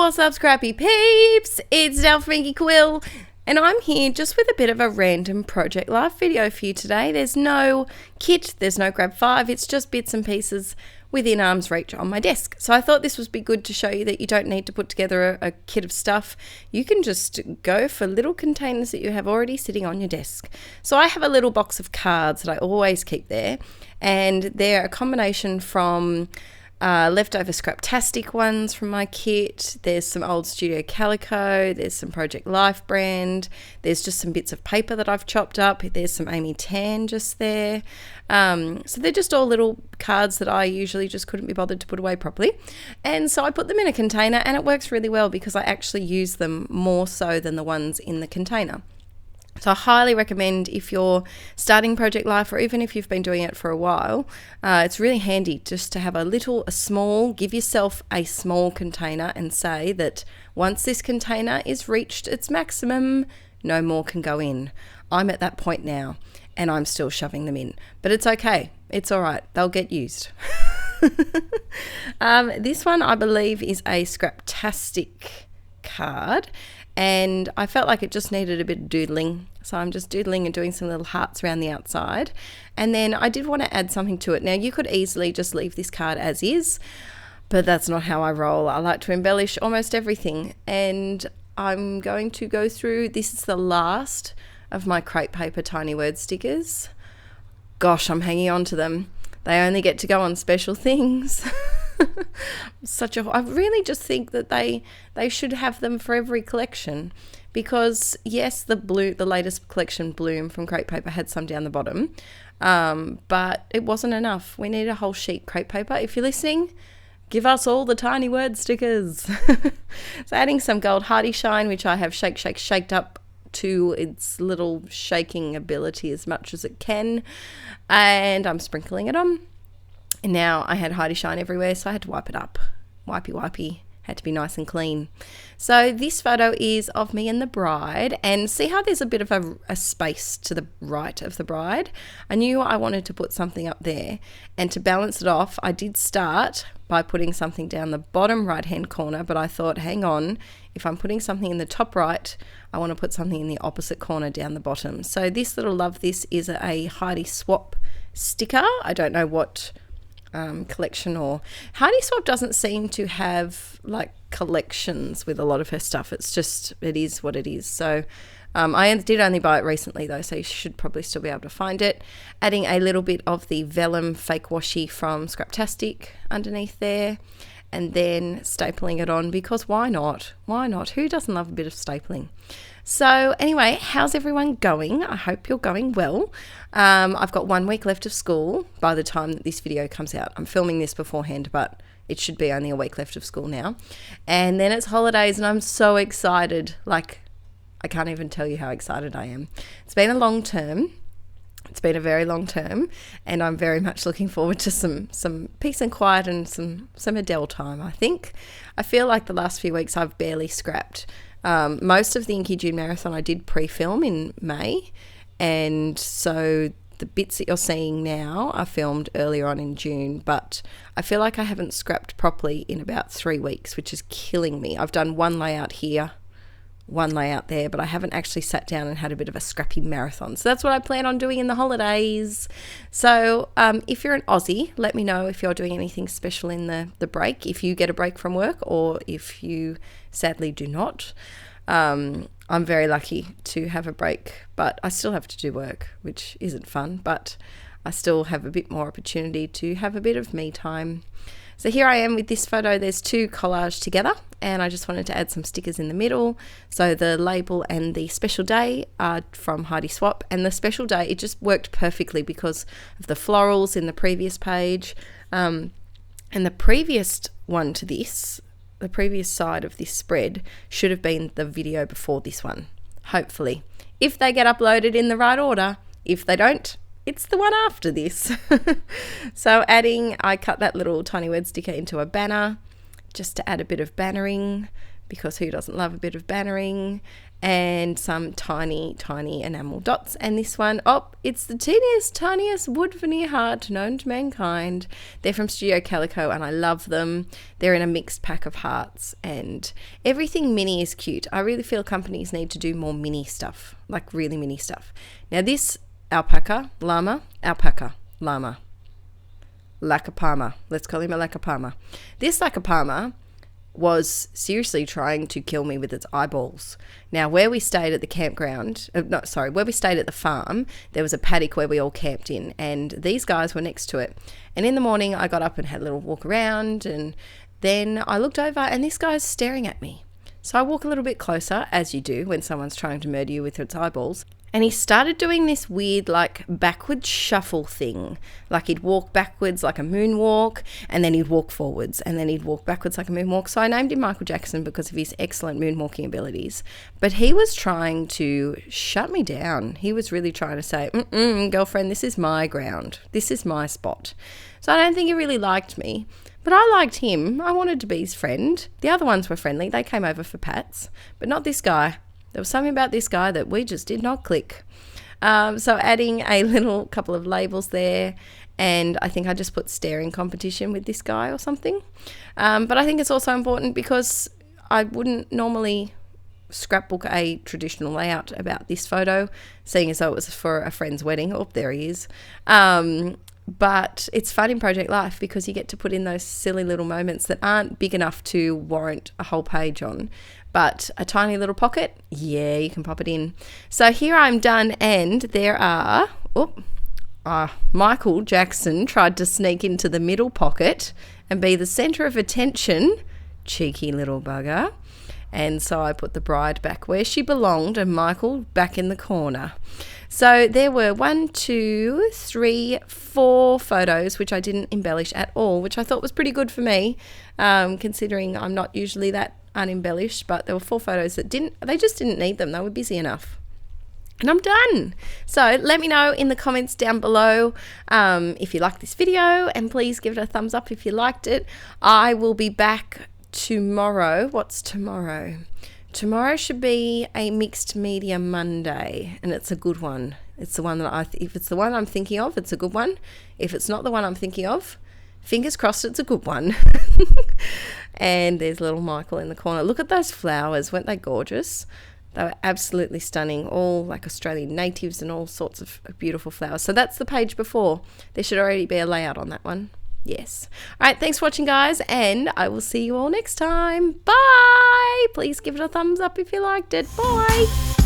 What's up, scrappy peeps? It's Del from Inkie Quill, and I'm here just with a bit of a random project life video for you today. There's no kit, there's no grab 5, it's just bits and pieces within arm's reach on my desk. So I thought this would be good to show you that you don't need to put together a kit of stuff. You can just go for little containers that you have already sitting on your desk. So I have a little box of cards that I always keep there, and they're a combination from leftover scraptastic ones from my kit. There's some old Studio Calico, there's some Project Life brand, there's just some bits of paper that I've chopped up, there's some Amy Tan just there. So they're just all little cards that I usually just couldn't be bothered to put away properly, and so I put them in a container, and it works really well because I actually use them more so than the ones in the container. So I highly recommend, if you're starting Project Life, or even if you've been doing it for a while, it's really handy just to have give yourself a small container and say that once this container is reached its maximum, no more can go in. I'm at that point now and I'm still shoving them in, but it's okay. It's all right. They'll get used. This one I believe is a scraptastic card, and I felt like it just needed a bit of doodling, so I'm just doodling and doing some little hearts around the outside, and then I did want to add something to it. Now you could easily just leave this card as is, but that's not how I roll. I like to embellish almost everything, and I'm going to go through, this is the last of my crepe paper tiny word stickers. Gosh, I'm hanging on to them. They only get to go on special things. I really just think that they should have them for every collection, because yes, the latest collection, Bloom from Crepe Paper, had some down the bottom, but it wasn't enough. We need a whole sheet crepe paper. If you're listening, give us all the tiny word stickers. So adding some gold Hardy Shine, which I have shaked up to its little shaking ability as much as it can, and I'm sprinkling it on. And now I had Hardy Shine everywhere, so I had to wipe it up. Wipey, had to be nice and clean. So this photo is of me and the bride, and see how there's a bit of a space to the right of the bride? I knew I wanted to put something up there, and to balance it off, I did start by putting something down the bottom right hand corner, but I thought, hang on, if I'm putting something in the top right, I want to put something in the opposite corner down the bottom. So this little love, this is a Heidi Swap sticker. I don't know what collection, or Heidi Swap doesn't seem to have like collections with a lot of her stuff. It's just, it is what it is. So I did only buy it recently though, so you should probably still be able to find it. Adding a little bit of the vellum fake washi from Scraptastic underneath there, and then stapling it on, because why not? Who doesn't love a bit of stapling? So anyway, how's everyone going? I hope you're going well. I've got 1 week left of school by the time that this video comes out. I'm filming this beforehand, but it should be only a week left of school now. And then it's holidays, and I'm so excited. Like, I can't even tell you how excited I am. It's been a long term. It's been a very long term, and I'm very much looking forward to some peace and quiet and some Adele time, I think. I feel like the last few weeks I've barely scrapped. Most of the Inkie June Marathon I did pre-film in May, and so the bits that you're seeing now are filmed earlier on in June, but I feel like I haven't scrapped properly in about 3 weeks, which is killing me. I've done one layout here, one layout there, but I haven't actually sat down and had a bit of a scrappy marathon. So that's what I plan on doing in the holidays. So if you're an Aussie, let me know if you're doing anything special in the break, if you get a break from work, or if you sadly do not. I'm very lucky to have a break, but I still have to do work, which isn't fun, but I still have a bit more opportunity to have a bit of me time. So here I am with this photo. There's two collages together, and I just wanted to add some stickers in the middle. So the label and the special day are from Heidi Swap, and the special day, it just worked perfectly because of the florals in the previous page. And the previous one to this, the previous side of this spread, should have been the video before this one, hopefully, if they get uploaded in the right order. If they don't, it's the one after this. So I cut that little tiny word sticker into a banner just to add a bit of bannering, because who doesn't love a bit of bannering? and some tiny enamel dots. And this one, oh, it's the teeniest, tiniest wood veneer heart known to mankind. They're from Studio Calico and I love them. They're in a mixed pack of hearts, and everything mini is cute. I really feel companies need to do more mini stuff, like really mini stuff. Now this lacapama, let's call him a lacapama. This lacapama was seriously trying to kill me with its eyeballs. Now, where we stayed at the campground, where we stayed at the farm, there was a paddock where we all camped in, and these guys were next to it. And in the morning, I got up and had a little walk around, and then I looked over, and this guy's staring at me. So I walk a little bit closer, as you do when someone's trying to murder you with its eyeballs. And he started doing this weird, like, backward shuffle thing. Like, he'd walk backwards like a moonwalk, and then he'd walk forwards, and then he'd walk backwards like a moonwalk. So I named him Michael Jackson because of his excellent moonwalking abilities. But he was trying to shut me down. He was really trying to say, girlfriend, this is my ground. This is my spot. So I don't think he really liked me. But I liked him. I wanted to be his friend. The other ones were friendly. They came over for pats, but not this guy. There was something about this guy that we just did not click. So adding a little couple of labels there, and I think I just put staring competition with this guy or something. But I think it's also important because I wouldn't normally scrapbook a traditional layout about this photo, seeing as though it was for a friend's wedding. Oh, there he is. But it's fun in Project Life because you get to put in those silly little moments that aren't big enough to warrant a whole page on. But a tiny little pocket, yeah, you can pop it in. So here I'm done, and there are... Michael Jackson tried to sneak into the middle pocket and be the centre of attention. Cheeky little bugger. And so I put the bride back where she belonged and Michael back in the corner. So there were 1, 2, 3, 4 photos which I didn't embellish at all, which I thought was pretty good for me, considering I'm not usually that unembellished. But there were 4 photos that they just didn't need them. They were busy enough. And I'm done. So let me know in the comments down below if you liked this video, and please give it a thumbs up if you liked it. I will be back tomorrow. What's tomorrow? Tomorrow should be a mixed media Monday, and it's a good one. It's the one that if it's the one I'm thinking of, it's a good one. If it's not the one I'm thinking of, fingers crossed it's a good one. And there's little Michael in the corner. Look at those flowers. Weren't they gorgeous? They were absolutely stunning, all like Australian natives and all sorts of beautiful flowers. So that's the page before. There should already be a layout on that one. Yes. All right, thanks for watching, guys, and I will see you all next time. Bye. Please give it a thumbs up if you liked it. Bye.